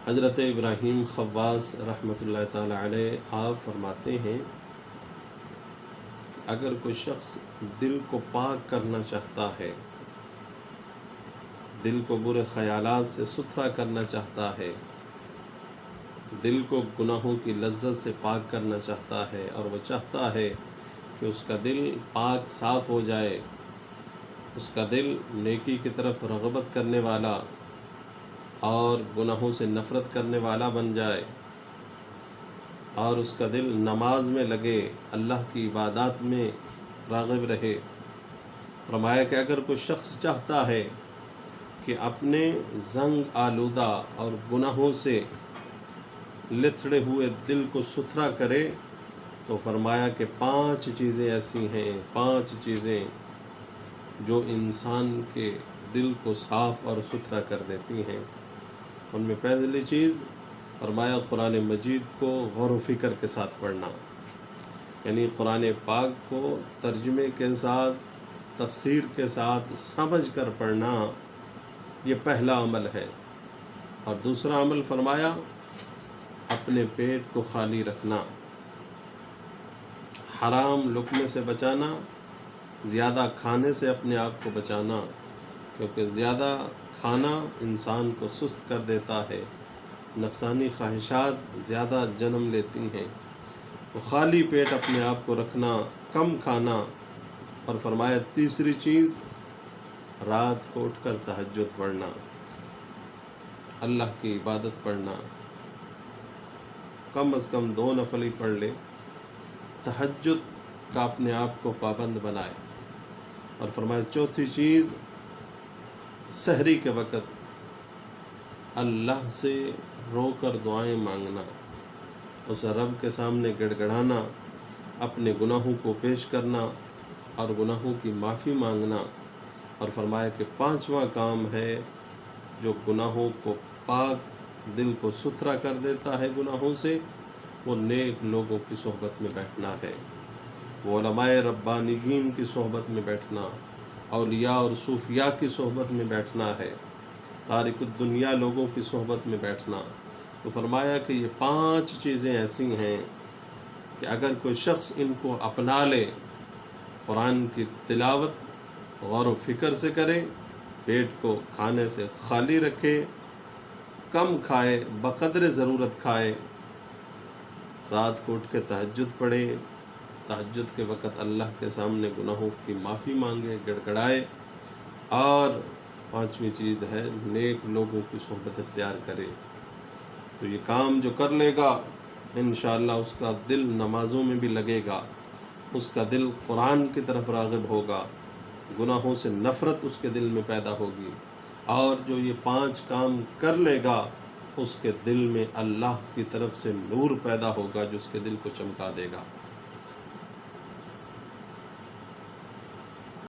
حضرت ابراہیم خواص رحمۃ اللہ تعالی علیہ آپ فرماتے ہیں، اگر کوئی شخص دل کو پاک کرنا چاہتا ہے، دل کو برے خیالات سے ستھرا کرنا چاہتا ہے، دل کو گناہوں کی لذت سے پاک کرنا چاہتا ہے، اور وہ چاہتا ہے کہ اس کا دل پاک صاف ہو جائے، اس کا دل نیکی کی طرف رغبت کرنے والا اور گناہوں سے نفرت کرنے والا بن جائے، اور اس کا دل نماز میں لگے، اللہ کی عبادات میں راغب رہے۔ فرمایا کہ اگر کوئی شخص چاہتا ہے کہ اپنے زنگ آلودہ اور گناہوں سے لتھڑے ہوئے دل کو ستھرا کرے، تو فرمایا کہ 5 چیزیں ایسی ہیں، 5 چیزیں جو انسان کے دل کو صاف اور ستھرا کر دیتی ہیں۔ ان میں پہلی چیز فرمایا قرآن مجید کو غور و فکر کے ساتھ پڑھنا، یعنی قرآن پاک کو ترجمے کے ساتھ، تفسیر کے ساتھ سمجھ کر پڑھنا، یہ پہلا عمل ہے۔ اور دوسرا عمل فرمایا اپنے پیٹ کو خالی رکھنا، حرام لقمے سے بچانا، زیادہ کھانے سے اپنے آپ کو بچانا، کیونکہ زیادہ کھانا انسان کو سست کر دیتا ہے، نفسانی خواہشات زیادہ جنم لیتی ہیں، تو خالی پیٹ اپنے آپ کو رکھنا، کم کھانا۔ اور فرمایا تیسری چیز رات کو اٹھ کر تہجد پڑھنا، اللہ کی عبادت پڑھنا، کم از کم 2 نفل ہی پڑھ لے، تہجد کا اپنے آپ کو پابند بنائے۔ اور فرمایا چوتھی چیز سحری کے وقت اللہ سے رو کر دعائیں مانگنا، اس رب کے سامنے گڑ گڑانا، اپنے گناہوں کو پیش کرنا اور گناہوں کی معافی مانگنا۔ اور فرمایا کہ 5واں کام ہے جو گناہوں کو پاک، دل کو ستھرا کر دیتا ہے گناہوں سے، وہ نیک لوگوں کی صحبت میں بیٹھنا ہے، وہ علماء ربانیین کی صحبت میں بیٹھنا، اولیاء اور صوفیاء کی صحبت میں بیٹھنا ہے، تارک الدنیا لوگوں کی صحبت میں بیٹھنا۔ تو فرمایا کہ یہ 5 چیزیں ایسی ہیں کہ اگر کوئی شخص ان کو اپنا لے، قرآن کی تلاوت غور و فکر سے کرے، پیٹ کو کھانے سے خالی رکھے، کم کھائے، بقدر ضرورت کھائے، رات کو اٹھ کے تہجد پڑھے، تہجد کے وقت اللہ کے سامنے گناہوں کی معافی مانگے، گڑ گڑائے، اور 5ویں چیز ہے نیک لوگوں کی صحبت اختیار کرے، تو یہ کام جو کر لے گا انشاءاللہ اس کا دل نمازوں میں بھی لگے گا، اس کا دل قرآن کی طرف راغب ہوگا، گناہوں سے نفرت اس کے دل میں پیدا ہوگی، اور جو یہ 5 کام کر لے گا اس کے دل میں اللہ کی طرف سے نور پیدا ہوگا جو اس کے دل کو چمکا دے گا۔